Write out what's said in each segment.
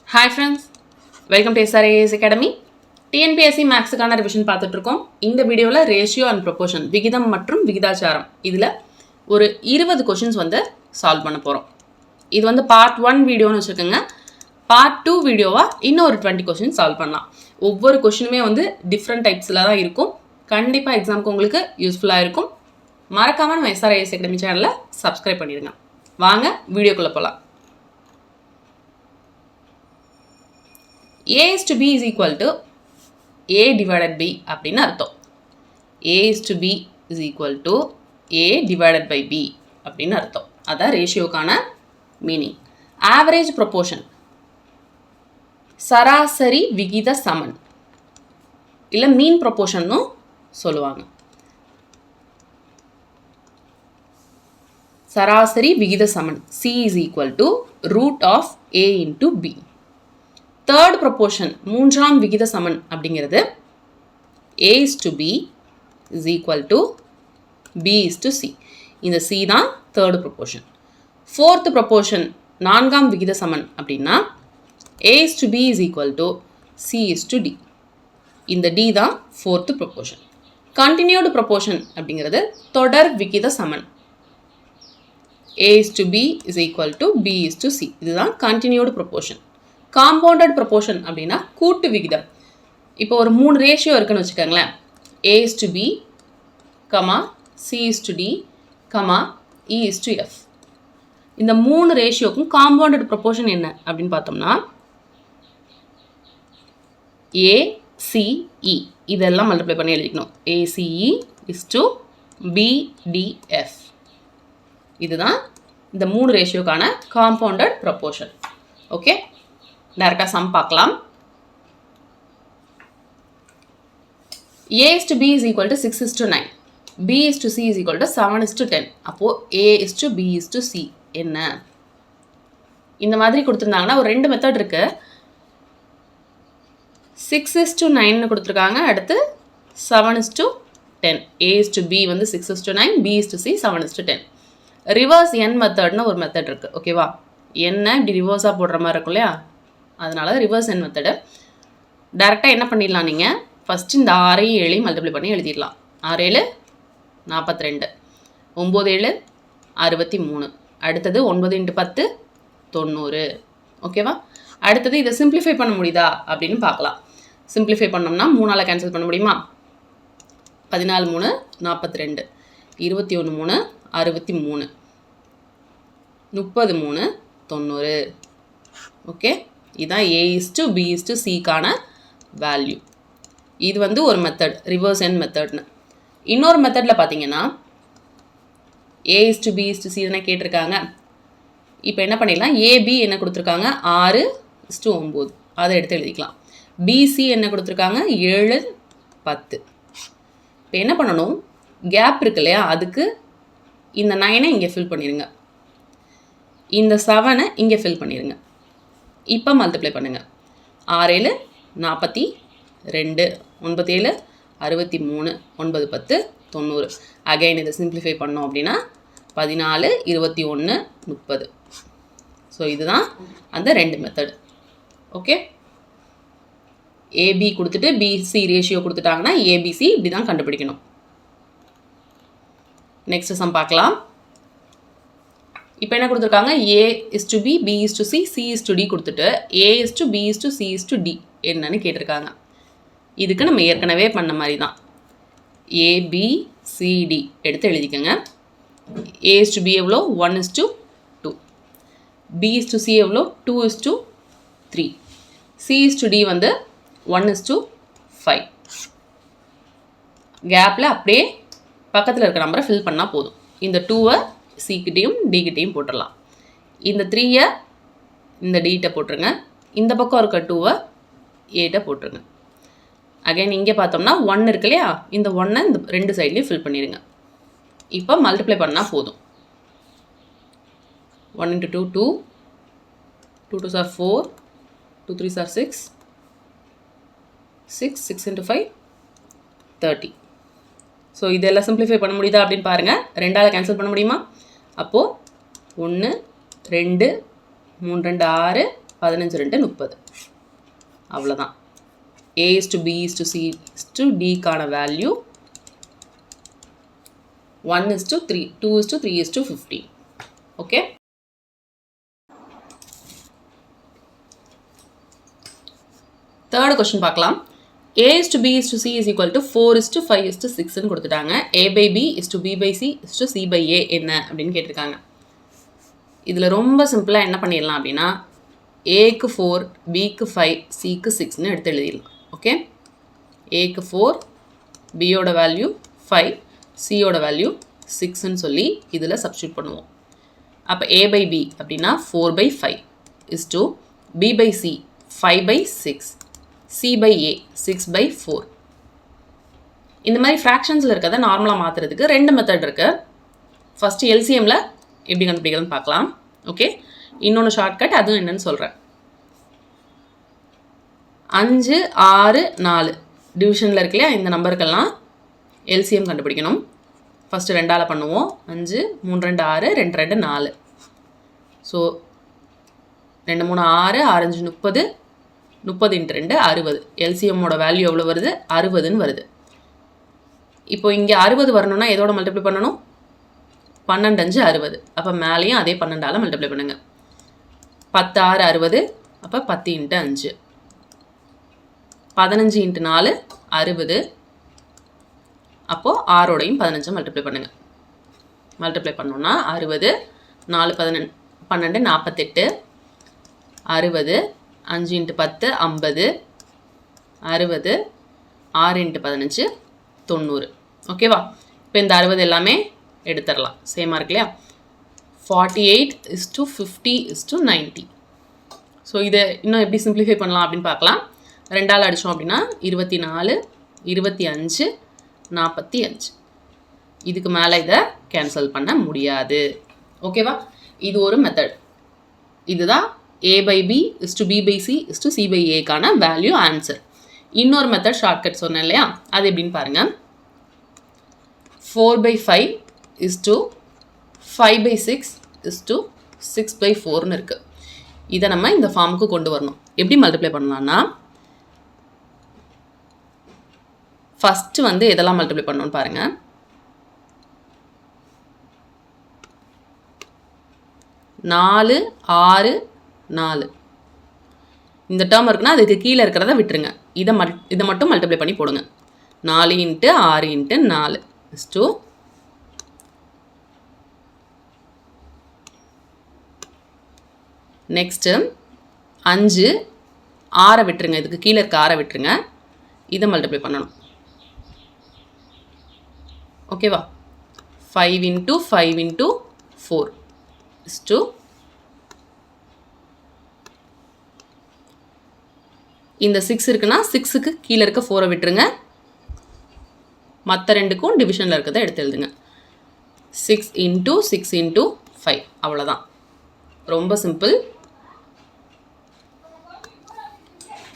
Hi friends, welcome to SRAS Academy. TNPSC மேக்ஸுக்கான revision பார்த்துட்டு இருக்கோம். இந்த வீடியோவில் ரேஷியோ அண்ட் ப்ரொபோர்ஷன் விகிதம் மற்றும் விகிதாச்சாரம் இதில் ஒரு 20 கொஷின்ஸ் சால்வ் பண்ண போகிறோம். இது பார்ட் 1 வீடியோன்னு வச்சுக்கோங்க. பார்ட் 2 வீடியோவாக இன்னொரு 20 கொஷின் சால்வ் பண்ணலாம். ஒவ்வொரு கொஷினுமே டிஃப்ரெண்ட் டைப்ஸில் தான் இருக்கும். கண்டிப்பாக எக்ஸாமுக்கு உங்களுக்கு யூஸ்ஃபுல்லாக இருக்கும். மறக்காமல் நம்ம SRAS Academy சேனலை சப்ஸ்கிரைப் பண்ணிடுங்க. வாங்க வீடியோக்குள்ளே போகலாம். A is to B is equal to A divided by அப்படின்னு அர்த்தம். A is to B is equal to A divided by B அப்படின்னு அர்த்தம். அதான் ரேஷியோக்கான மீனிங். ஆவரேஜ் ப்ரொபோர்ஷன் சராசரி விகித சமன் இல்லை மீன் ப்ரொபோர்ஷன்னும் சொல்லுவாங்க. சராசரி விகித சமன் C is equal to root of A into B. Third proportion மூன்றாம் விகித சமன் அப்படிங்கிறது A is to B is equal to B is to C. இந்த C தான் தேர்ட் ப்ரொபோர்ஷன். ஃபோர்த் ப்ரொபோர்ஷன் நான்காம் விகித சமன் அப்படின்னா A is to B is equal to C is to D. இந்த D தான் ஃபோர்த் ப்ரொபோர்ஷன். கண்டினியூடு ப்ரொபோர்ஷன் அப்படிங்கிறது தொடர் விகித சமன். A is to B is equal to B is to C. இதுதான் continued proportion. Compounded proportion அப்படின்னா கூட்டு விகிதம். இப்போ ஒரு 3 ரேஷியோ இருக்குன்னு வச்சுக்கோங்களேன். A is to B, C is to D, E is to F. இந்த 3 ரேஷியோக்கும் காம்பவுண்டட் ப்ரொபோர்ஷன் என்ன அப்படின்னு பார்த்தோம்னா ACE இதெல்லாம் மல்டிப்ளை பண்ணி எழுதிக்கணும். ACE is to BDF. இதுதான் இந்த 3 ரேஷியோக்கான காம்பவுண்டட் ப்ரொபோர்ஷன். ஓகே, டைரக்டாக சம் பார்க்கலாம். A is to B is equal to 6 is to 9. B is to C is equal to 7 is to 10. அப்போது A is to B is to C என்ன? இந்த மாதிரி கொடுத்துருந்தாங்கன்னா ஒரு 2 மெத்தட் இருக்கு. 6 is to 9 கொடுத்துருக்காங்க. அடுத்து 7 is to 10. A is to B 6 is to 9, B is to C 7 is to 10. Reverse என் மெத்தட்னு ஒரு மெத்தட் இருக்குது. ஓகேவா, என்ன இப்படி ரிவர்ஸாக போடுற மாதிரி இருக்கும் இல்லையா, அதனால ரிவர்ஸ் என் மெத்தடு. டேரெக்டாக என்ன பண்ணிடலாம், நீங்கள் ஃபஸ்ட்டு இந்த 6 7 மல்டிப்ளை பண்ணி எழுதிடலாம். 6 7 42, 9 7 63, அடுத்தது 9 × 10 90. ஓகேவா, அடுத்தது இதை சிம்பிளிஃபை பண்ண முடியுதா அப்படின்னு பார்க்கலாம். சிம்பிளிஃபை பண்ணோம்னா 3ஆல் கேன்சல் பண்ண முடியுமா? 14 3 42, 21 3 63, 30 3 90. ஓகே, இதுதான் A is to B is to Cக்கான வேல்யூ. இது ஒரு மெத்தட், ரிவர்ஸ் என் மெத்தட்னு. இன்னொரு மெத்தடில் பார்த்தீங்கன்னா A is to B is to C தானே கேட்டிருக்காங்க. இப்போ என்ன பண்ணிடலாம், AB என்ன கொடுத்துருக்காங்க 6 is to 9, அதை எடுத்து எழுதிக்கலாம். BC என்ன கொடுத்துருக்காங்க 7 10. இப்போ என்ன பண்ணணும், கேப் இருக்கு இல்லையா, அதுக்கு இந்த 9 இங்கே ஃபில் பண்ணிடுங்க, இந்த 7 இங்கே ஃபில் பண்ணிடுங்க. இப்போ மல்டிப்ளை பண்ணுங்கள். 6 7 42, 9 7 63, 9 10 90. அகைன் இதை சிம்பிளிஃபை பண்ணோம் அப்படின்னா 14 21 30. ஸோ இதுதான் அந்த 2 மெத்தடு. ஓகே, ஏபி கொடுத்துட்டு பிசி ரேஷியோ கொடுத்துட்டாங்கன்னா ஏபிசி இப்படி தான் கண்டுபிடிக்கணும். நெக்ஸ்ட் சம் பார்க்கலாம். இப்போ என்ன கொடுத்துருக்காங்க, A is to B, B is to C, C is to D கொடுத்துட்டு A is to B is to C is to D என்னன்னு கேட்டிருக்காங்க. இதுக்கு நம்ம ஏற்கனவே பண்ண மாதிரி தான் ABCD எடுத்து எழுதிக்கோங்க. A is to B எவ்வளோ 1 is to 2, B is to C எவ்வளோ 2 is to 3, C is to D 1 is to 5. கேப்பில் அப்படியே பக்கத்தில் இருக்கிற நம்பரை ஃபில் பண்ணால் போதும். இந்த 2-ஐ சிக்கிட்டையும் டிகிட்டையும் போட்டுடலாம். இந்த 3-ஐ இந்த டிகிட்ட போட்டுருங்க, இந்த பக்கம் இருக்க 2-ஐ ஏட்ட போட்டுருங்க. அகைன் இங்கே பார்த்தோம்னா 1 இருக்கு இல்லையா, இந்த 1-ஐ இந்த 2 சைட்லேயும் ஃபில் பண்ணிடுங்க. இப்போ மல்டிப்ளை பண்ணால் போதும். 1 × 2 2, 2 2s are 4, 2 3s are 6, 6 6 × 5 30. So இதெல்லாம் சிம்பிளிஃபை பண்ண முடியுதா அப்படின்னு பாருங்கள். 2ஆல் கேன்சல் பண்ண முடியுமா? அப்போது 1 2 3 2 6 15 2 30. அவ்வளோதான். A is to B is to C is to D கான value 1 is to 3, 2 is to 3 is to 15. Okay, third question பார்க்கலாம். A is to B is to C is equal to 4 is to 5 is to 6ன்னு கொடுத்துட்டாங்க. A by B is to B by C is to C by A என்ன அப்படின்னு கேட்டிருக்காங்க. இதில் ரொம்ப சிம்பிளாக என்ன பண்ணிடலாம் அப்படின்னா, ஏக்கு 4, பிக்கு 5, சிக்கு 6ன்னு எடுத்து எழுதிடலாம். ஓகே, ஏக்கு 4, பியோட வேல்யூ 5, சியோட வேல்யூ 6ன்னு சொல்லி இதில் சப்ஸ்டியூட் பண்ணுவோம். அப்போ A by B அப்படின்னா 4 by 5 is to B by C 5 by 6, C by A 6 by 4. இந்த மாதிரி ஃப்ராக்ஷன்ஸில் இருக்கிறத நார்மலாக மாற்றுறதுக்கு 2 மெத்தட் இருக்குது. ஃபஸ்ட்டு எல்சிஎம்மில் எப்படி கண்டுபிடிக்கிறதுன்னு பார்க்கலாம். ஓகே, இன்னொன்று ஷார்ட்கட், அதுவும் என்னன்னு சொல்கிறேன். 5 6 4 டிவிஷனில் இருக்கு இல்லையா, இந்த நம்பருக்கெல்லாம் எல்சிஎம் கண்டுபிடிக்கணும். ஃபஸ்ட்டு 2ஆல் பண்ணுவோம். 5 3 2 6, 2 2 4. ஸோ 2 3 6, 6 5 30, 30 × 2 60. எல்சிஎம்மோட வேல்யூ எவ்வளோ வருது? 60ன்னு வருது. இப்போ இங்கே 60 வரணும்னா எதோட மல்டிப்ளை பண்ணணும்? 12 5 60. அப்போ மேலேயும் அதே 12ஆல் மல்டிப்ளை பண்ணுங்கள். 10 6 60. அப்போ 10 × 5, 15 × 4 60. அப்போது 6ஓடையும் 15 மல்டிப்ளை பண்ணுங்கள். மல்டிப்ளை பண்ணோன்னா 60, 4 12 48, 60, 5 × 10 50, 60, 6 × 15 90. ஓகேவா? இப்போ இந்த 60 எல்லாமே எடுத்துடலாம். சேமாக இருக்கு இல்லையா? 48 is to 50 is to 90. So இதை இன்னும் எப்படி சிம்பிளிஃபை பண்ணலாம் அப்படின்னு பார்க்கலாம். 2ஆல் அடித்தோம் அப்படின்னா 24, 25, 45. இதுக்கு மேலே இதை கேன்சல் பண்ண முடியாது. ஓகேவா? இது ஒரு மெத்தட். இதுதான் A by B is to B by C is to C by A கான வேல்யூ ஆன்சர். இன்னொரு மெத்தட் ஷார்ட்கட் சொன்னேன் இல்லையா, அது எப்படின்னு பாருங்கள். 4 by 5 is to 5 by 6 is to 6 by 4ன்னு இருக்குது. இதை நம்ம இந்த ஃபார்முக்கு கொண்டு வரணும். எப்படி மல்டிப்ளை பண்ணலான்னா, ஃபஸ்ட்டு வந்து எதெல்லாம் மல்டிப்ளை பண்ணணும்னு பாருங்கள். 4 6 4 இந்த டேர்ம் இருக்குன்னா அதுக்கு கீழே இருக்கிறத விட்டுருங்க. இதை மட்டும் மல்டிப்ளை பண்ணி போடுங்க. 4 × 6 × 4 is to நெக்ஸ்ட்டு 5 6 விட்டுருங்க. இதுக்கு கீழே இருக்க 6 விட்டுருங்க. இதை மல்டிப்ளை பண்ணணும். ஓகேவா? 5 × 5 × 4 is to இந்த 6 இருக்குன்னா 6க்கு கீழே இருக்க 4 விட்டுருங்க. மற்ற ரெண்டுக்கும் டிவிஷனில் இருக்கிறத எடுத்து எழுதுங்க. 6 × 6 × 5. அவ்வளோதான். ரொம்ப சிம்பிள்.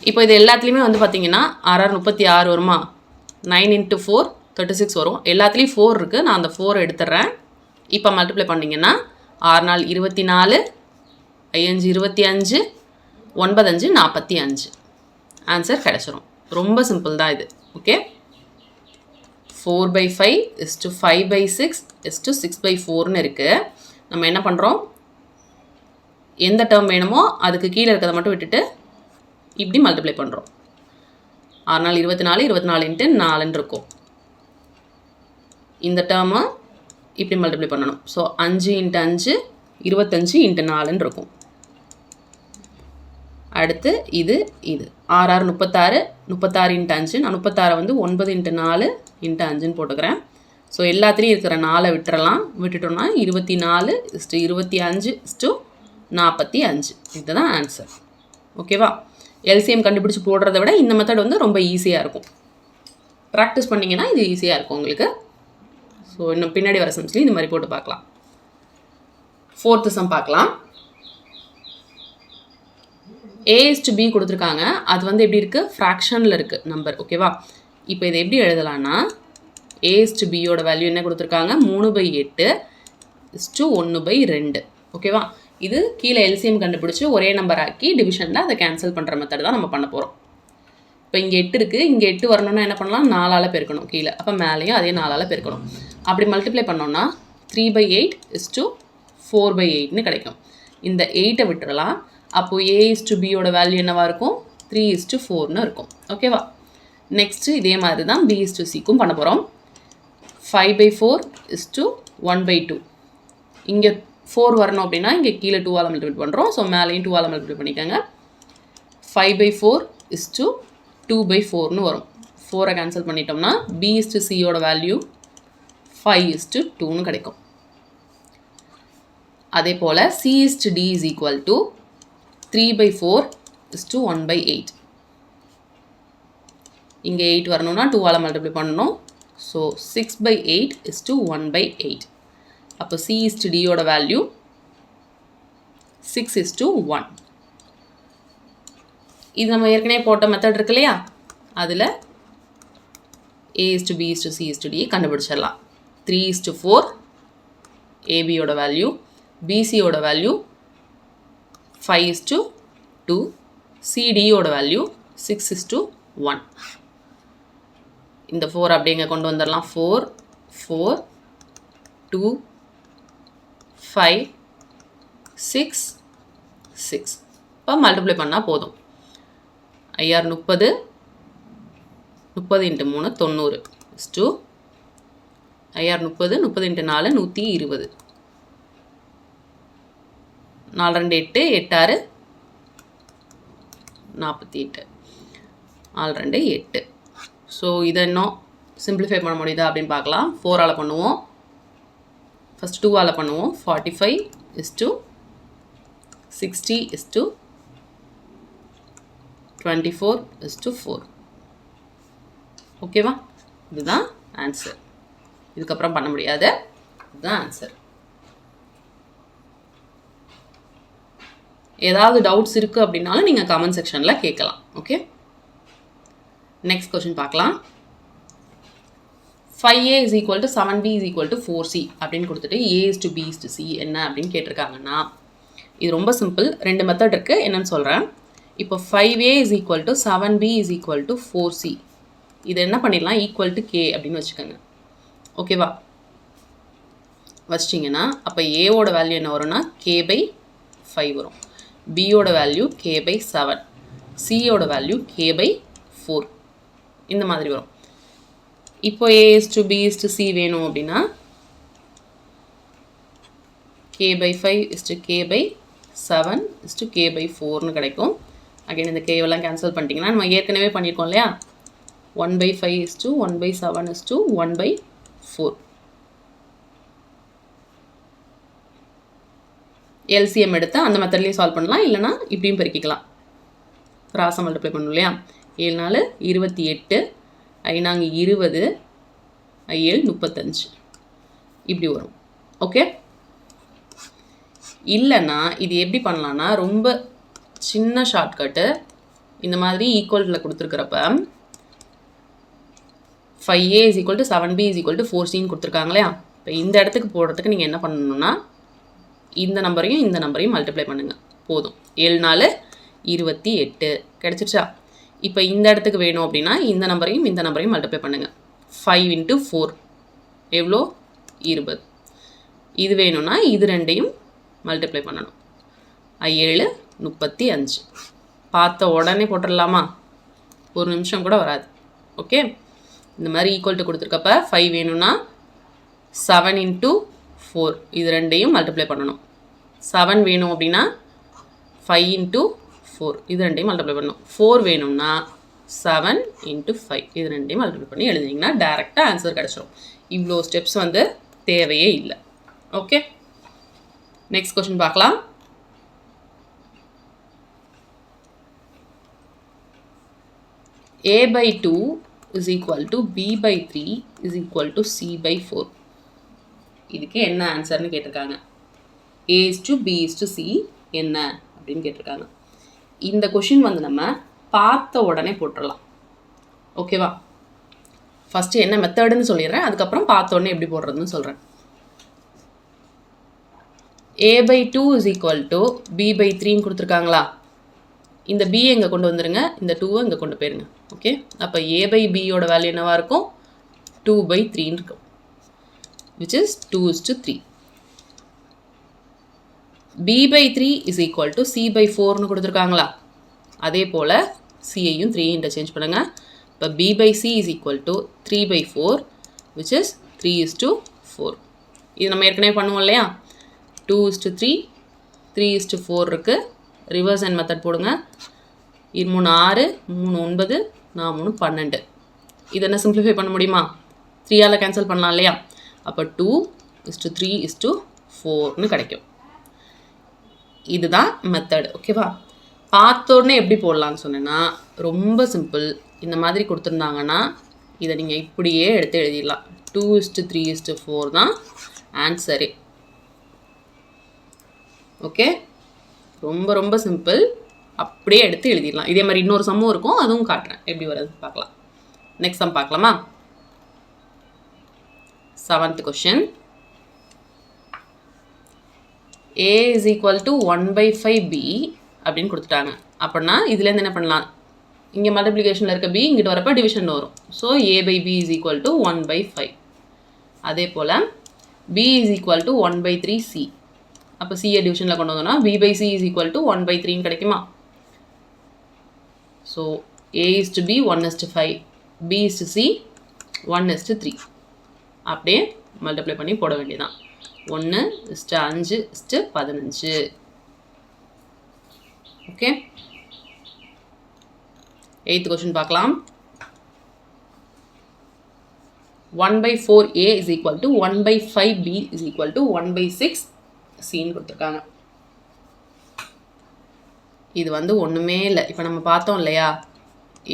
இப்போ இது எல்லாத்துலேயுமே வந்து பார்த்தீங்கன்னா 6 36 வருமா? 9 × 4 36 வரும். எல்லாத்துலேயும் 4 இருக்குது. நான் அந்த 4 எடுத்துடுறேன். இப்போ மல்டிப்ளை பண்ணிங்கன்னா 6 4 24, 5 25, 9 5 45. ஆன்சர் கிடச்சிரும். ரொம்ப சிம்பிள் தான் இது. Okay, 4 by 5 is to 5 by 6 is to 6 by 4ன்னு இருக்குது. நம்ம என்ன பண்ணுறோம், எந்த டேர்ம் வேணுமோ அதுக்கு கீழே இருக்கிறத மட்டும் விட்டுட்டு இப்படி மல்டிப்ளை பண்ணுறோம். 6 4 24, 24 × 4ன்னு இருக்கும். இந்த டேர்மை இப்படி மல்டிப்ளை பண்ணணும். ஸோ 5 × 5 25 × 4ன்னு இருக்கும். அடுத்து இது 6 6 36, 36 × 5. நான் 36 வந்து 9 × 4 × 5ன்னு போட்டுக்கிறேன். ஸோ எல்லாத்துலேயும் இருக்கிற 4 விட்டுறலாம். விட்டுட்டோம்னா 24 is to 25 is to 45. இதுதான் ஆன்சர். ஓகேவா? எல்சிஎம் கண்டுபிடிச்சி போடுறத விட இந்த மெத்தட் வந்து ரொம்ப ஈஸியாக இருக்கும். ப்ராக்டிஸ் பண்ணிங்கன்னா இது ஈஸியாக இருக்கும் உங்களுக்கு. ஸோ இன்னும் பின்னாடி வர சம்ஸ்லையும் இந்த மாதிரி போட்டு பார்க்கலாம். 4th சம் பார்க்கலாம். A is to B கொடுத்துருக்காங்க. அது வந்து எப்படி இருக்குது? ஃப்ராக்ஷனில் இருக்குது நம்பர். ஓகேவா? இப்போ இதை எப்படி எழுதலான்னா, A is to B யோட வேல்யூ என்ன கொடுத்துருக்காங்க? 3/8 is to 1/2. ஓகேவா? இது கீழே எல்சிஎம் கண்டுபிடிச்சி ஒரே நம்பர் ஆக்கி டிவிஷனில் அதை கேன்சல் பண்ணுற மெத்தட் தான் நம்ம பண்ண போகிறோம். இப்போ இங்கே 8 இருக்குது, இங்கே 8 வரணும்னா என்ன பண்ணலாம், 4ஆல் பெருக்கணும் கீழே. அப்போ மேலேயும் அதே 4ஆல் பெருக்கணும். அப்படி மல்டிப்ளை பண்ணோன்னா 3/8 = 4/8ன்னு கிடைக்கும். இந்த 8ஐ விட்டுறலாம். அப்போது A/Bயோட வேல்யூ என்னவாக இருக்கும், 3:4ன்னு இருக்கும். ஓகேவா? நெக்ஸ்ட்டு இதே மாதிரி தான் B/Cக்கும் பண்ண போகிறோம். 5/4 = 1/2. இங்கே 4 வரணும் அப்படின்னா இங்கே கீழே 2ஆல் மல்டிப்ளை பண்ணுறோம். ஸோ மேலேயும் 2ஆல் மல்டிப்ளை பண்ணிக்கோங்க. 5/4 = 2/4ன்னு வரும். 4ஐ கேன்சல் பண்ணிட்டோம்னா B/Cயோட வேல்யூ 5:2ன்னு கிடைக்கும். அதே போல் C/D = 3/4 = 1/8. இங்கே 8 வரணும்னா 2ஆல் மல்டிப்ளை பண்ணணும். ஸோ 6/8 = 1/8. அப்போ C/Dயோட வேல்யூ 6:1. இது நம்ம ஏற்கனவே போட்ட மெத்தட் இருக்கு இல்லையா, அதில் A/B/C/D கண்டுபிடிச்சிடலாம். 3:4 ABயோட வேல்யூ, BCயோட வேல்யூ 5:2, CDயோட வேல்யூ 6:1. இந்த 4 அப்படிங்க கொண்டு வந்துடலாம். 4, 4, 2, 5, 6, 6. இப்போ மல்டிப்ளை பண்ணால் போதும். 5 30, 30 × 3 90 = 5 30, 30 × 4 120. 4 2 8, 8 6 48, 4 2 8. ஸோ இதை இன்னும் சிம்பிளிஃபை பண்ண முடியுதா அப்படின்னு பார்க்கலாம். 4ஆல் பண்ணுவோம். ஃபஸ்ட் 2ஆல் பண்ணுவோம். 45 = 60 = 24 = 4. ஓகேவா? இதுதான் ஆன்சர். இதுக்கப்புறம் பண்ண முடியாத இதுதான் ஆன்சர். ஏதாவது டவுட்ஸ் இருக்குது அப்படின்னாலும் நீங்கள் கமெண்ட் செக்ஷனில் கேட்கலாம். ஓகே, நெக்ஸ்ட் கொஸ்டின் பார்க்கலாம். 5A = 7B = 4C அப்படின்னு கொடுத்துட்டு A/B/C என்ன அப்படின்னு கேட்டிருக்காங்கன்னா, இது ரொம்ப சிம்பிள். 2 மெத்தட் இருக்குது, என்னன்னு சொல்கிறேன். இப்போ 5A = 7B = 4C. இது என்ன பண்ணிடலாம், = K அப்படின்னு வச்சுக்கோங்க. ஓகேவா? வச்சிட்டிங்கன்னா அப்போ ஏவோட வேல்யூ என்ன வரும்னா K/5 வரும். பியோட வேல்யூ K/7, சியோட வேல்யூ K/4. இந்த மாதிரி வரும். இப்போ A/B/C வேணும் அப்படின்னா K/5 K/7 K/4ன்னு கிடைக்கும். அகைன் இந்த கேவெல்லாம் கேன்சல் பண்ணிட்டீங்கன்னா நம்ம ஏற்கனவே பண்ணியிருக்கோம் இல்லையா, 1/5 1/7 1/4. எல்சிஎம் எடுத்து அந்த மெத்தட்லேயும் சால்வ் பண்ணலாம், இல்லைனா இப்படியும் பெருக்கிக்கலாம். கிராஸை மல்டிப்ளை பண்ணணும் இல்லையா. 7 4 28, 5 4 20, 7 35 இப்படி வரும். ஓகே, இல்லைன்னா இது எப்படி பண்ணலான்னா, ரொம்ப சின்ன ஷார்ட்கட்டு. இந்த மாதிரி ஈக்குவலில் கொடுத்துருக்கிறப்ப 5A = 7B = 4Cன்னு கொடுத்துருக்காங்க இல்லையா. இப்போ இந்த இடத்துக்கு போடுறதுக்கு நீங்கள் என்ன பண்ணணும்னா, இந்த நம்பரையும் இந்த நம்பரையும் மல்டிப்ளை பண்ணுங்கள், போதும். 7 4 28 கிடச்சிருச்சா. இப்போ இந்த இடத்துக்கு வேணும் அப்படின்னா இந்த நம்பரையும் இந்த நம்பரையும் மல்டிப்ளை பண்ணுங்கள். 5 × 4 எவ்வளோ, 20. இது வேணும்னா இது ரெண்டையும் மல்டிப்ளை பண்ணணும். 7 35. பார்த்த உடனே போட்டுடலாமா, ஒரு நிமிஷம் கூட வராது. ஓகே, இந்த மாதிரி ஈக்குவல் டு கொடுத்துருக்கப்ப 5 வேணும்னா 7 × 4 இது ரெண்டையும் மல்டிப்ளை பண்ணணும். 7 வேணும் அப்படின்னா 5 × 4 இது ரெண்டையும் மல்டிப்ளை பண்ணணும். 4 வேணும்னா 7 × 5 இது ரெண்டையும் மல்டிப்ளை பண்ணி எழுதிங்கன்னா டேரெக்டாக ஆன்சர் கிடச்சிரும். இவ்வளோ ஸ்டெப்ஸ் வந்து தேவையே இல்லை. ஓகே, நெக்ஸ்ட் கொஸ்டின் பார்க்கலாம். A/2 = B/3 = C/4. இதுக்கு என்ன ஆன்சர்னு கேட்டிருக்காங்க. A/B/C என்ன அப்படின்னு கேட்டிருக்காங்க. இந்த கொஷின் வந்து நம்ம பார்த்த உடனே போட்டுடலாம். ஓகேவா, ஃபஸ்ட்டு என்ன மெத்தடுன்னு சொல்லிடுறேன், அதுக்கப்புறம் பார்த்த உடனே எப்படி போடுறதுன்னு சொல்கிறேன். a/2 is equal to b/3 கொடுத்துருக்காங்களா? இந்த b எங்கே கொண்டு வந்துருங்க, இந்த 2 இங்கே கொண்டு போயிருங்க. ஓகே, அப்போ a/bயோட வேல்யூ என்னவாக இருக்கும்? 2/3 இருக்கும், which is 2:3. b/3 is equal to c/4 கொடுத்துருக்காங்களா? அதே போல் c-ஐயும் 3 இன்டர்சேஞ்ச் பண்ணுங்கள். இப்போ b/c is equal to 3/4, which is 3:4. இது நம்ம ஏற்கனவே பண்ணுவோம் இல்லையா? 2:3, 3:4 இருக்குது. ரிவர்ஸ் அண்ட் மெத்தட் போடுங்க. 3 6, 3 9, 4 12. இது என்ன சிம்பிளிஃபை பண்ண முடியுமா? 3ஆல் கேன்சல் பண்ணலாம் இல்லையா? அப்போ 2:3:4ன்னு கிடைக்கும். இதுதான் மெத்தட். ஓகேவா? பார்த்தோன்னே எப்படி போடலான்னு சொன்னேன்னா ரொம்ப சிம்பிள். இந்த மாதிரி கொடுத்துருந்தாங்கன்னா இதை நீங்கள் இப்படியே எடுத்து எழுதிடலாம். 2:3:4 தான் ஆன்சரு. ஓகே, ரொம்ப ரொம்ப சிம்பிள். அப்படியே எடுத்து எழுதிடலாம். இதே மாதிரி இன்னொரு சம்மும் இருக்கும், அதுவும் காட்டுறேன் எப்படி வருது பார்க்கலாம். நெக்ஸ்ட் சம் பார்க்கலாமா? 7th question. a is equal to 1/5b அப்படின்னு கொடுத்துட்டாங்க. அப்படின்னா இதுலேருந்து என்ன பண்ணலாம்? இங்கே மல்டிப்ளிகேஷனில் இருக்க b இங்கிட்ட வரப்போ டிவிஷன் வரும். So a/b is equal to 1/5. அதே போல் b is equal to 1/3c. அப்போ c-ஐ டிவிஷனில் கொண்டு வந்தோம்னா b/c is equal to 1/3 கிடைக்குமா? So a is to b 1:5, b is to c 1:3. அப்படியே மல்டிப்ளை பண்ணி போட வேண்டியதான். 1:5:15. ஓகே, 8th கொஷின் பார்க்கலாம். 1/4a is equal to 1/5b is equal to 1/6cன்னு கொடுத்துருக்காங்க. இது வந்து ஒன்றுமே இல்லை. இப்போ நம்ம பார்த்தோம் இல்லையா?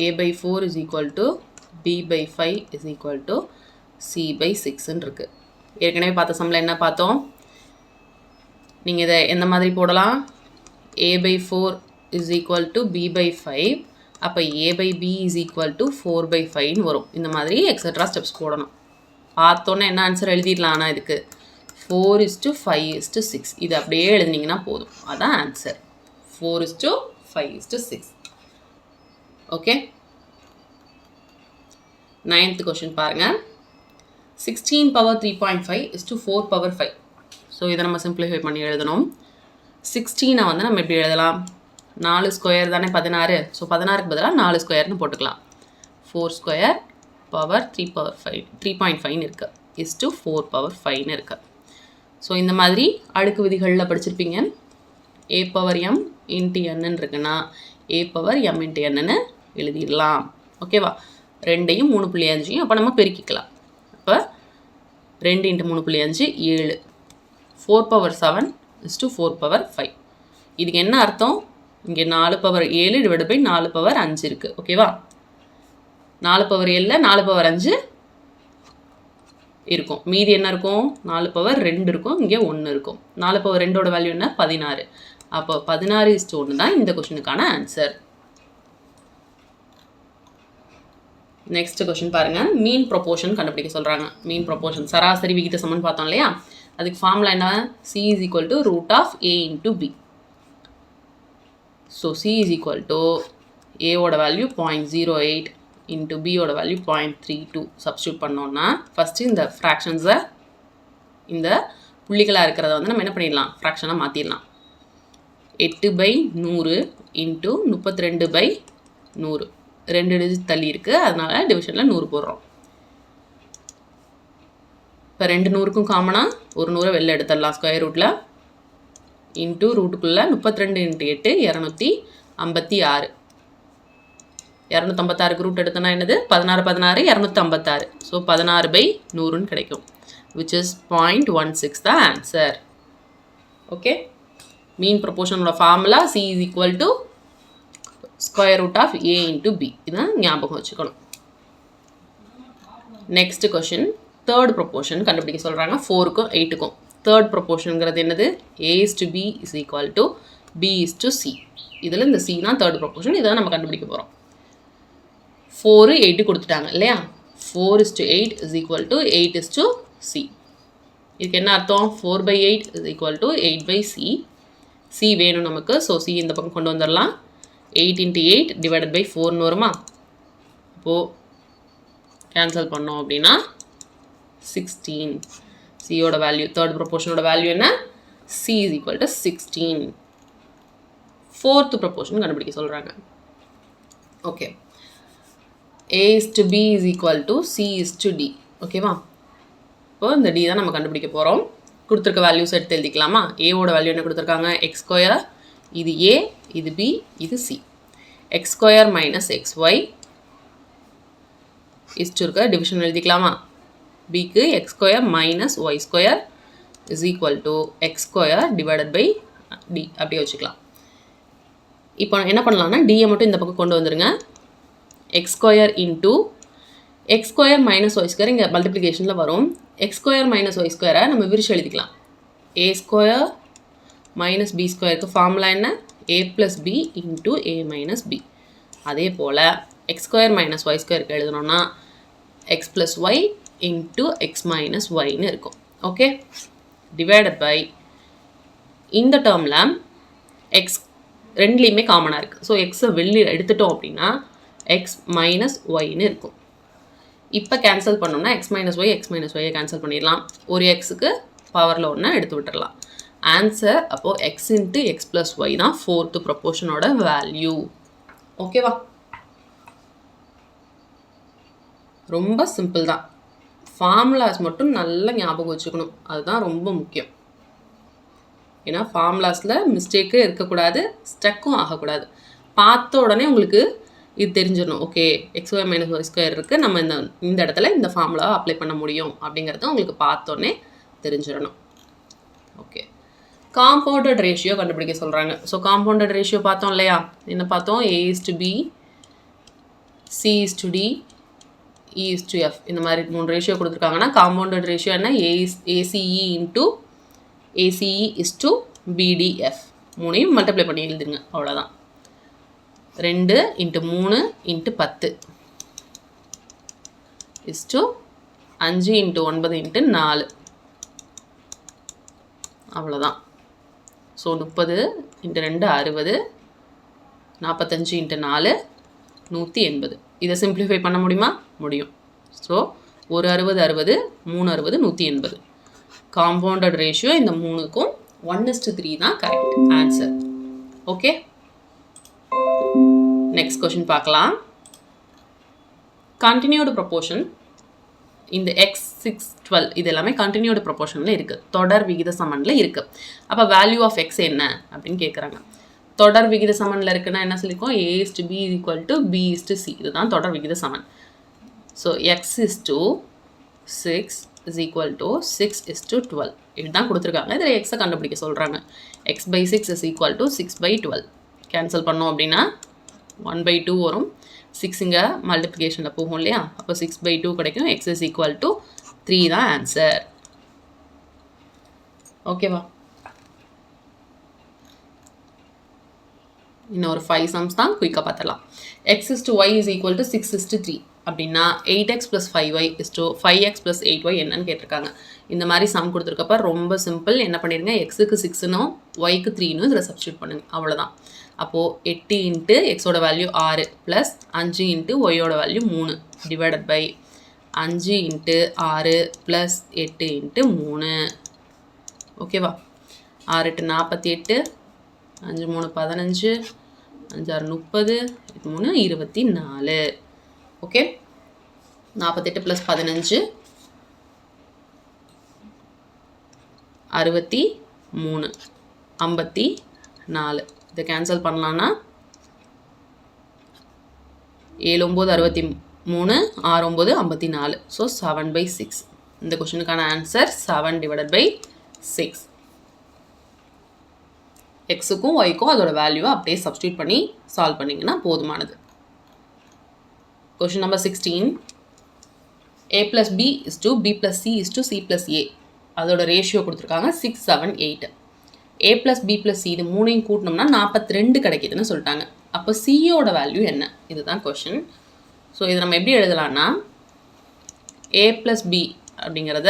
a/4 is equal to b/5 is equal to c/6ன்னு இருக்குது. ஏற்கனவே பார்த்த சம்மில் என்ன பார்த்தோம்? நீங்கள் இதை எந்த மாதிரி போடலாம்? a/4 is equal to b/5. அப்போ a/b is equal to 4/5ன்னு வரும். இந்த மாதிரி எக்ஸட்ரா ஸ்டெப்ஸ் போடணும். பார்த்தோன்னே என்ன ஆன்சர் எழுதிடலாம். ஆனால் இதுக்கு 4:5:6 இது அப்படியே எழுதினீங்கன்னா போதும். அதான் ஆன்சர். 4:5:6. ஓகே, 9th கொஷின் பாருங்கள். 16 power 3.5 is to 4 power 5. So இதை நம்ம சிம்பிளிஃபை பண்ணி எழுதணும். 16 வந்து நம்ம எப்படி எழுதலாம்? 4 ஸ்கொயர் தானே 16. ஸோ 16க்கு பதிலாக 4 ஸ்கொயர்னு போட்டுக்கலாம். 4 ஸ்கொயர் பவர் 3.5 இருக்குது. இஸ் டு 4 power 5ன்னு இருக்குது. ஸோ இந்த மாதிரி அடுக்கு விதிகளில் படிச்சிருப்பீங்க. a power m into n இருக்குன்னா a power m into n எழுதிடலாம். ஓகேவா? 2ஐயும் 3.5 அப்போ நம்ம பெருக்கிக்கலாம். அப்போ 2 × 3.5 7. 4 power 7 is to 4 power 5. இதுக்கு என்ன அர்த்தம்? இங்கே 4 power 7 divided by 4 power 5 இருக்குது. ஓகேவா? 4 power 7ல் 4 power 5 இருக்கும். மீதி என்ன இருக்கும்? 4 power 2 இருக்கும். இங்கே 1 இருக்கும். 4 power 2ஓட வேல்யூ என்ன? 16. அப்போ 16:1 தான் இந்த கொஷினுக்கான ஆன்சர். நெக்ஸ்ட் கொஷின் பாருங்கள். மீன் ப்ரொபோர்ஷன் கண்டுபிடிக்க சொல்கிறாங்க. மீன் ப்ரொபோர்ஷன் சராசரி விகித சமன் பார்த்தோம் இல்லையா? அதுக்கு ஃபார்முலா என்ன? c is equal to √a into b. So c is equal to a ஓட வேல்யூ 0.08 into b ஓட வேல்யூ 0.32 சப்ஸ்டியூட் பண்ணோன்னா ஃபஸ்ட்டு இந்த ஃப்ராக்ஷன்ஸை இந்த புள்ளிகளாக இருக்கிறத வந்து நம்ம என்ன பண்ணிடலாம்? ஃப்ராக்ஷனாக மாற்றிடலாம். 8/100 into 32/100. 2 டிஜிட் தள்ளி இருக்குது, அதனால் டிவிஷனில் 100 போடுறோம். இப்போ 2 100க்கும் காமனாக ஒரு 100 வெளில எடுத்துடலாம். ஸ்கொயர் ரூட்டில் இன்ட்டு ரூட்டுக்குள்ளே 32 × 8 256. 256க்கு ரூட் எடுத்தோன்னா என்னது? 16 16 256. ஸோ 16/100ன்னு கிடைக்கும். which is 0.16 the answer. Okay, mean ப்ரொபோர்ஷனோட formula c is equal to square root of a into b. இதான் ஞாபகம் வச்சுக்கணும். Next question. தேர்ட் ப்ரொபோர்ஷன் கண்டுபிடிக்க சொல்கிறாங்க. 4க்கும் 8க்கும் தேர்ட் ப்ரொபோர்ஷனுங்கிறது என்னது? a is to b is equal to b is to c. இதில் இந்த c தான் தேர்ட் ப்ரொபோர்ஷன். இதை நம்ம கண்டுபிடிக்க போகிறோம். 4 8 கொடுத்துட்டாங்க இல்லையா? 4:8 is equal to 8 is to c. இதுக்கு என்ன அர்த்தம்? 4/8 is equal to 8/c. c வேணும் நமக்கு. ஸோ c இந்த பக்கம் கொண்டு வந்துடலாம். 8 into 8 divided by 4ன்னு வருமா? அப்போது கேன்சல் பண்ணோம் அப்படின்னா 16. சியோட வேல்யூ, தேர்ட் ப்ரொபோர்ஷனோட வேல்யூ என்ன? c is equal to 16. Fourth proportion கண்டுபிடிக்க சொல்கிறாங்க. Okay, a is to b is equal to c is to d. ஓகேவா? இப்போ இந்த d தான் நம்ம கண்டுபிடிக்க போகிறோம். கொடுத்துருக்க வேல்யூஸ் எடுத்து எழுதிக்கலாமா? ஏவோட வேல்யூ என்ன கொடுத்துருக்காங்க? X square. இது ஏ, இது பி, இது c. X square minus xy is to இருக்க டிவிஷன் எழுதிக்கலாமா? பிக்கு x square minus Y square is equal to x square divided by d அப்படியே வச்சுக்கலாம். இப்போ என்ன பண்ணலாம்னா டியை மட்டும் இந்த பக்கம் கொண்டு வந்துடுங்க. X square into x square minus Y square இங்கே மல்டிப்ளிகேஷனில் வரும். எக்ஸ் ஸ்கொயர் மைனஸ் ஒய் ஸ்கொயரை நம்ம விரிச்சு எழுதிக்கலாம். ஏ ஸ்கொயர் மைனஸ் பி ஸ்கொயருக்கு ஃபார்முலா என்ன? A plus B into A minus B. அதே போல் எக்ஸ் ஸ்கொயர் மைனஸ் ஒய் ஸ்கொயருக்கு எழுதணும்னா X plus Y into X minus ஒய்னு இருக்கும். ஓகே, டிவைடட் பை இந்த டேர்மில் எக்ஸ் ரெண்டுலேயுமே காமனாக இருக்குது. ஸோ எக்ஸை வெளியில் எடுத்துட்டோம் அப்படின்னா எக்ஸ் மைனஸ் ஒய்னு இருக்கும். இப்போ கேன்சல் பண்ணோம்னா எக்ஸ் மைனஸ் ஒய்யை கேன்சல் பண்ணிடலாம். ஒரு எக்ஸுக்கு பவரில் ஒன்று எடுத்து விட்டுடலாம். ஆன்சர் அப்போது x into x plus y தான் ஃபோர்த்து ப்ரொபோர்ஷனோட வேல்யூ. ஓகேவா? ரொம்ப சிம்பிள் தான். ஃபார்முலாஸ் மட்டும் நல்லா ஞாபகம் வச்சுக்கணும், அதுதான் ரொம்ப முக்கியம். ஏன்னா ஃபார்முலாஸில் மிஸ்டேக்கு இருக்கக்கூடாது, ஸ்டக்கும் ஆகக்கூடாது. பார்த்த உடனே உங்களுக்கு இது தெரிஞ்சிடணும். Okay, X Y minus Y square இருக்குது, நம்ம இந்த இடத்துல இந்த ஃபார்முலாவை அப்ளை பண்ண முடியும் அப்படிங்கிறது உங்களுக்கு பார்த்தோன்னே தெரிஞ்சிடணும். ஓகே, காம்பவுண்டட் ரேஷியோ கண்டுபிடிக்க சொல்கிறாங்க. ஸோ காம்பவுண்டட் ரேஷியோ பார்த்தோம் இல்லையா? என்ன பார்த்தோம்? A is to B, C is to D, E is to F. இந்த மாதிரி 3 ரேஷியோ கொடுத்துருக்காங்கன்னா காம்பவுண்டட் ரேஷியோ என்ன? ACE into ACE is to BDF. 3ஐயும் மல்டிப்ளை பண்ணி எழுதுங்க, அவ்வளோதான். 2 × 3 × 10 is to 5 × 9 × 4. அவ்வளோதான். ஸோ 30 × 2 60, 45 × 4 180. இதை சிம்பிளிஃபை பண்ண முடியுமா? முடியும். ஸோ ஒரு 60 60, 3 60, 180. காம்பவுண்டட் ரேஷியோ இந்த 3க்கும் 1:3 தான் correct answer. Okay, next question பார்க்கலாம். கண்டினியூடு ப்ரொபோர்ஷன் இந்த x 6 12 இது எல்லாமே கண்டினியூடு ப்ரொபோர்ஷனில் இருக்குது, தொடர் விகித சமனில் இருக்குது. அப்போ வேல்யூ ஆஃப் எக்ஸ் என்ன அப்படின்னு கேட்குறாங்க. தொடர் விகித சமனில் இருக்குன்னா என்ன சொல்லியிருக்கோம்? a is to b is equal to b is to c. இதுதான் தொடர் விகித சமன். So x is to 6 is equal to 6 is to 12. இதுதான் கொடுத்துருக்காங்க. இதில் எக்ஸை கண்டுபிடிக்க சொல்கிறாங்க. x/6 is equal to 6/12. Cancel பண்ணோம் அப்படின்னா 1/2 வரும். 6 இங்கே மல்டிப்ளிகேஷனில் போகும் இல்லையா? அப்போ 6/2 கிடைக்கும். x is equal to 3 தான் ஆன்சர். ஓகேவா? இன்னும் ஒரு 5 சம்ஸ் தான் குயிக்காக பார்த்துடலாம். x is to y is equal to 6 is to 3 அப்படின்னா 8x + 5y is to 5x + 8y என்னன்னு கேட்டிருக்காங்க. இந்த மாதிரி சம் கொடுத்துருக்கப்ப ரொம்ப சிம்பிள். என்ன பண்ணிடுங்க? எக்ஸுக்கு 6னும் ஒய்க்கு 3னும் இதில் சப்ஸ்டியூட் பண்ணுங்க, அவ்வளோதான். அப்போது 8 × எக்ஸோட வேல்யூ 6 ப்ளஸ் 5 × ஒய்யோட வேல்யூ 3 டிவைடட் பை 5 × 6 ப்ளஸ் 8 × 3. ஓகேவா? 6 8 48, 5 3 15, 5 6 30, 3 24. ஓகே, 48 + 15 63, 54. இதை கேன்சல் பண்ணலான்னா 7 9 63, 6 9 54. ஸோ 7/6. இந்த கொஷனுக்கான ஆன்சர் 7 / 6. எக்ஸுக்கும் ஒய்க்கும் அதோட வேல்யூவை அப்படியே சப்ஸ்டியூட் பண்ணி சால்வ் பண்ணிங்கன்னா போதுமானது. Question number 16. a + b is to b + c is to c + a. அதோட ரேஷியோ கொடுத்துருக்காங்க 6 7 8. a + b + c இது 3ஐயும் கூட்டினோம்னா 42 கிடைக்குதுன்னு சொல்லிட்டாங்க. அப்போ சியோட வேல்யூ என்ன? இதுதான் கொஷின். ஸோ இதை நம்ம எப்படி எழுதலாம்னா a + b அப்படிங்கிறத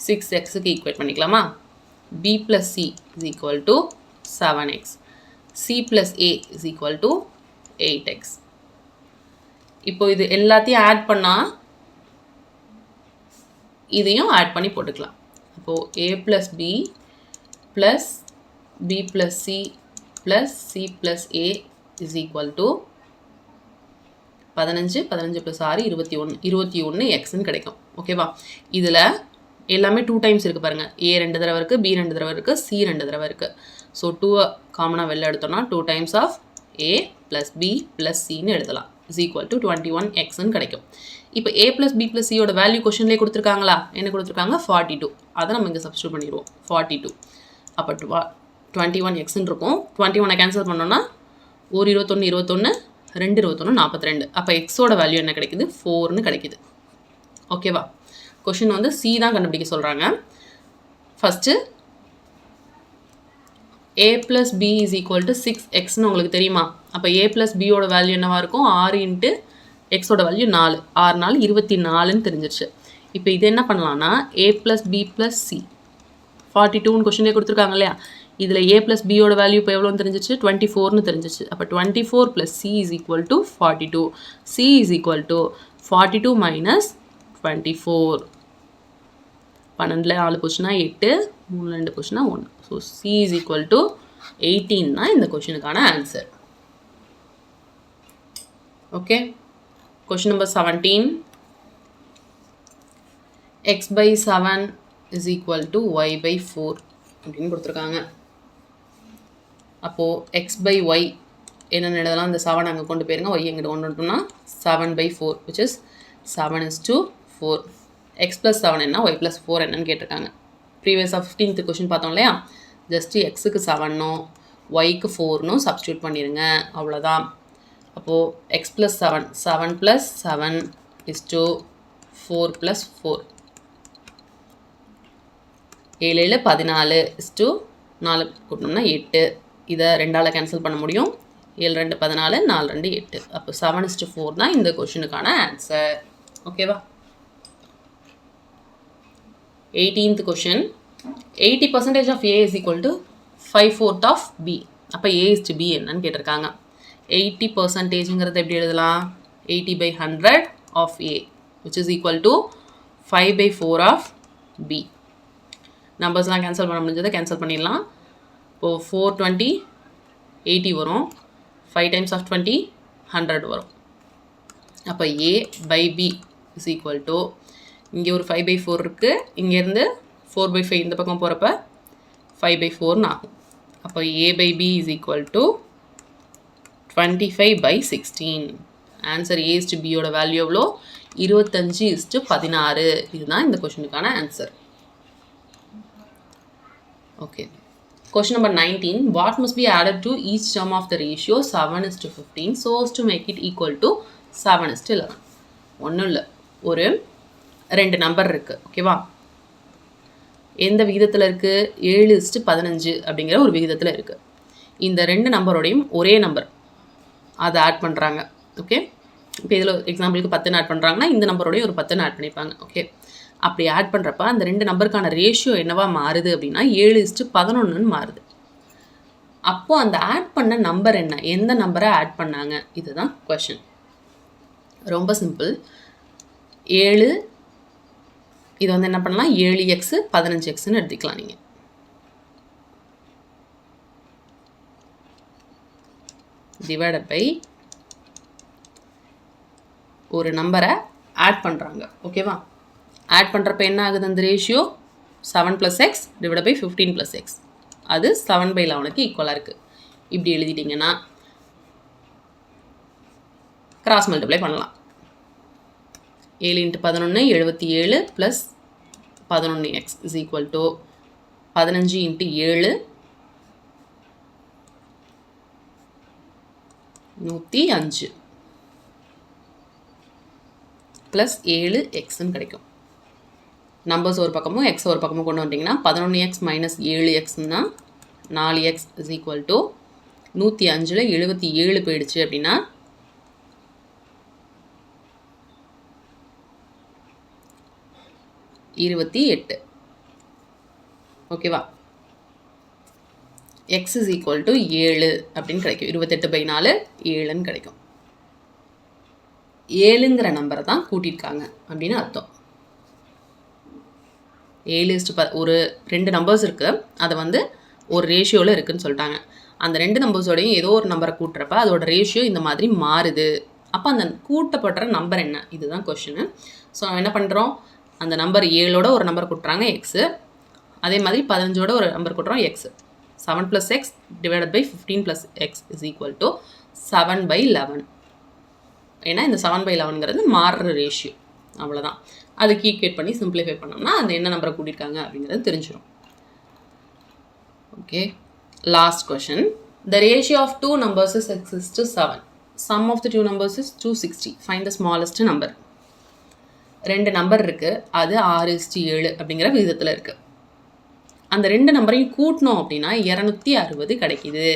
6xக்கு ஈக்குவேட் பண்ணிக்கலாமா? b plus c is equal to 7x. c plus a is equal to 8x. இப்போ இது எல்லாத்தையும் ஆட் பண்ணால் இதையும் ஆட் பண்ணி போட்டுக்கலாம். அப்போது a plus b plus b plus c plus c plus a is equal to 15 plus 6 21 xன்னு கிடைக்கும். ஓகேவா? இதில் எல்லாமே 2 டைம்ஸ் இருக்குது பாருங்கள். a 2 தடவை இருக்குது, b 2 தடவை இருக்குது, c 2 தடவை இருக்குது. ஸோ 2 காமனாக வெளில எடுத்தோம்னா 2 times of a plus b plus cன்னு எழுதலாம். is equal to 21xன்னு கிடைக்கும். இப்போ a plus b plus cயோட வேல்யூ கொஷின்லேயே கொடுத்துருக்காங்களா? என்ன கொடுத்துருக்காங்க? 42. அதை நம்ம இங்கே சப்ஸ்டியூட் பண்ணிடுவோம். 42. அப்போ 21xன்னு இருக்கும். 21 கேன்சல் பண்ணோன்னா 1 21 21 2 21 42. அப்போ எக்ஸோட வேல்யூ என்ன கிடைக்குது? 4ன்னு கிடைக்குது. ஓகேவா? கொஷின் வந்து சி தான் கண்டுபிடிக்க சொல்கிறாங்க. First a plus b is equal to 6xன்னு உங்களுக்கு தெரியுமா? அப்போ a plus bயோட வேல்யூ என்னவா இருக்கும்? 6 இன்ட்டு எக்ஸோட வேல்யூ 4. 6 4 24ன்னு தெரிஞ்சிருச்சு. இப்போ இது என்ன பண்ணலான்னா a plus b plus c 42ன்னு கொஷினே கொடுத்துருக்காங்க இல்லையா? இதில் a plus bயோட வேல்யூ இப்போ எவ்வளோன்னு தெரிஞ்சிச்சு? 24ன்னு தெரிஞ்சிச்சு. அப்போ 24 plus c is equal to 42. c is equal to 42 minus 24. 12 4 போச்சுன்னா 8, 3 2 போச்சுன்னா 1. So c is equal to 18 தான் இந்த கொஷினுக்கான answer. Okay, question number 17. x by 7 is equal to y by 4 அப்படின்னு கொடுத்துருக்காங்க. அப்போது x by y என்னென்னு எழுதலாம்? இந்த 7 அங்கே கொண்டு போயிருங்க, y எங்கிட்ட கொண்டு வந்துட்டோம்னா 7 by 4 which is 7 is to 4. x plus 7 என்ன, y plus 4 என்னன்னு கேட்டிருக்காங்க. ப்ரீவியஸாக 15th கொஷின் பார்த்தோம் இல்லையா? ஜஸ்ட்டு எக்ஸுக்கு 7னும் ஒய்க்கு 4னும் சப்ஸ்டியூட் பண்ணிடுங்க, அவ்வளோதான். அப்போது X plus 7 7 + 7 is to 4 + 4. 7 7 14 is to 4 கூட்டினோம்னா 8. இதை 2ஆல் கேன்சல் பண்ண முடியும். 7 2 14 4 2 8. அப்போ 7 is to 4 தான் இந்த கொஷினுக்கான ஆன்சர். ஓகேவா? 18th question. 80% of a is equal to 5/4 of b. அப்போ a is to b என்னன்னு கேட்டிருக்காங்க. 80%ங்கிறது எப்படி எழுதலாம்? 80 by 100 of a which is equal to 5/4 of b. நம்பர்ஸ்லாம் cancel பண்ண முடிஞ்சதை கேன்சல் பண்ணிடலாம். இப்போது 420 80 வரும். 5 times of 20 100 வரும். அப்போ a by b is equal to, இங்கே ஒரு 5/4 இருக்குது, இங்கேருந்து 4/5 இந்த பக்கம் போகிறப்ப 5/4ன்னு ஆகும். அப்போ a by b is equal to 25/16. Answer a is to b யோட வேல்யூ எவ்வளோ? 25:16. இதுதான் இந்த கொஷினுக்கான answer. Okay, question number 19. What must be added to each term of the ratio 7:15 so as to make it equal to 7:11? ஒன்றும் இல்லை, ஒரு 2 number இருக்குது. ஓகேவா? எந்த விகிதத்தில் இருக்குது? 7:15 அப்படிங்கிற ஒரு விகிதத்தில் இருக்குது. இந்த 2 நம்பரோடையும் ஒரே நம்பர் அதை ஆட் பண்ணுறாங்க. ஓகே, இப்போ இதில் எக்ஸாம்பிளுக்கு 10 ஆட் பண்ணுறாங்கன்னா இந்த நம்பரோடையும் ஒரு 10 ஆட் பண்ணிப்பாங்க. ஓகே, அப்படி ஆட் பண்ணுறப்ப அந்த 2 நம்பருக்கான ரேஷியோ என்னவா மாறுது அப்படின்னா 7:11ன்னு மாறுது. அப்போது அந்த ஆட் பண்ண நம்பர் என்ன, எந்த நம்பரை ஆட் பண்ணாங்க, இதுதான் கொஷின். ரொம்ப சிம்பிள். 7 இது வந்து என்ன பண்ணலாம்? 7x 15xன்னு எடுத்துக்கலாம். நீங்கள் டிவைடட் பை ஒரு நம்பரை ஆட் பண்ணுறாங்க. ஓகேவா? ஆட் பண்ணுறப்ப என்ன ஆகுது? அந்த ratio 7 + x divide by 15 + x, அது 7/11க்கு ஈக்குவலாக இருக்குது. இப்படி எழுதிட்டிங்கன்னா கிராஸ் மல்டிப்ளை பண்ணலாம். 7 × 11 77 + 11x is equal to 15 × 7 105 plus 7xன்னு கிடைக்கும். நம்பர்ஸ் ஒரு பக்கமும் எக்ஸ் ஒரு பக்கமும் கொண்டு வந்தீங்கன்னா 11x - 7xன்னா 4x is equal to 105ல் 77 போயிடுச்சு அப்படின்னா 28. ஓகேவா? எக்ஸ் இஸ் ஈக்குவல் டு 7 அப்படின்னு கிடைக்கும். 28/4 7ன்னு கிடைக்கும். 7ங்கிற நம்பரை தான் கூட்டியிருக்காங்க அப்படின்னு அர்த்தம். 7 ஒரு 2 நம்பர்ஸ் இருக்குது, அதை வந்து ஒரு ரேஷியோவில் இருக்குதுன்னு சொல்லிட்டாங்க. அந்த 2 நம்பர்ஸோடையும் ஏதோ ஒரு நம்பரை கூட்டுறப்ப அதோட ரேஷியோ இந்த மாதிரி மாறுது. அப்போ அந்த கூட்டப்படுற நம்பர் என்ன? இதுதான் கொஷினு. ஸோ நம்ம என்ன பண்ணுறோம், அந்த நம்பர் 7ஓட ஒரு நம்பர் கூட்டுறாங்க எக்ஸு, அதே மாதிரி 15ஓட ஒரு number கூட்டுறோம் x. 7 + x divided by 15 + x is equal to 7/11. ஏன்னா இந்த 7/11ங்கிறது மாறுற ரேஷியோ, அவ்வளோதான். அதுக்கு ஈக்குவேட் பண்ணி சிம்பிளிஃபை பண்ணோம்னா அந்த என்ன நம்பரை கூட்டியிருக்காங்க அப்படிங்கிறது தெரிஞ்சிடும். Okay, last question. The ratio of two numbers is x is to 7. Sum of the two numbers is 260. Find the smallest number. 2 number இருக்குது, அது 6:7 அப்படிங்கிற விகிதத்தில் இருக்குது. அந்த 2 நம்பரையும் கூட்டணும் அப்படின்னா 260 கிடைக்கிது.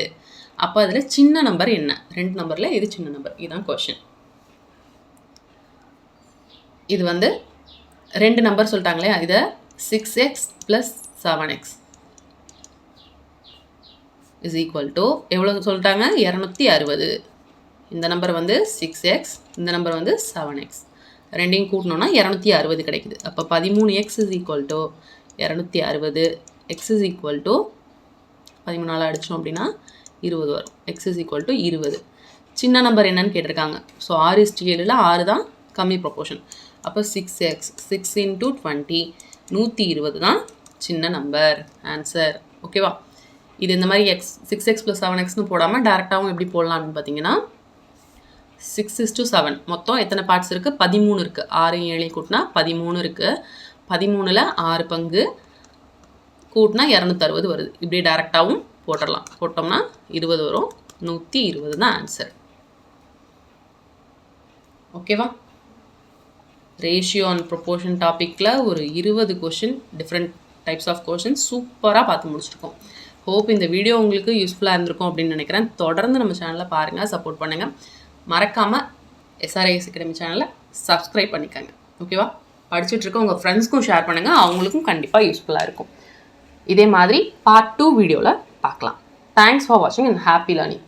அப்போ அதில் சின்ன நம்பர் என்ன? 2 நம்பரில் எது சின்ன நம்பர்? இதுதான் கொஷின். இது வந்து 2 நம்பர் சொல்லிட்டாங்களே, இதை 6x + 7x is equal to எவ்வளோ சொல்லிட்டாங்க? 260. இந்த நம்பர் வந்து 6x, இந்த நம்பர் வந்து 7x. ரெண்டையும் கூட்டணும்னா 260 கிடைக்குது. அப்போ 13x is equal to 260. x is equal to 13 அடித்தோம் அப்படின்னா 20 வரும். x is equal to 20. சின்ன நம்பர் என்னன்னு கேட்டிருக்காங்க. ஸோ 6:7ல் 6 தான் கம்மி ப்ரொப்போர்ஷன். அப்போ 6x, 6 × 20, 120 தான் சின்ன நம்பர். ஆன்சர். ஓகேவா? இது இந்த மாதிரி 6x + 7xன்னு போடாமல் டேரெக்டாகவும் எப்படி போடலாம் அப்படின்னு பார்த்தீங்கன்னா 6:7 மொத்தம் எத்தனை பார்ட்ஸ் இருக்குது? 13 இருக்குது. 6 7 கூட்டினா 13 இருக்குது. 13ல் 6 பங்கு கூட்டினா 260 வருது. இப்படி டேரெக்டாகவும் போட்டுடலாம். போட்டோம்னா 20 வரும். 120 தான் ஆன்சர். ஓகேவா? ரேஷியோ அண்ட் ப்ரொப்போர்ஷன் டாப்பிக்கில் ஒரு 20 question, different types of question சூப்பராக பார்த்து முடிச்சிருக்கோம். ஹோப் இந்த வீடியோ உங்களுக்கு யூஸ்ஃபுல்லாக இருந்திருக்கும் அப்படின்னு நினைக்கிறேன். தொடர்ந்து நம்ம சேனலை பாருங்கள், சப்போர்ட் பண்ணுங்கள். மறக்காமல் SRIS அகாடமி சேனலை சப்ஸ்கிரைப் பண்ணிக்கோங்க. ஓகேவா? படிச்சுட்டு இருக்க உங்கள் ஃப்ரெண்ட்ஸ்க்கும் ஷேர் பண்ணுங்கள், அவங்களுக்கும் கண்டிப்பாக யூஸ்ஃபுல்லாக இருக்கும். இதே மாதிரி பார்ட் 2 வீடியோவில் பார்க்கலாம். தேங்க்ஸ் ஃபார் வாட்சிங் அண்ட் ஹாப்பி லேர்னிங்.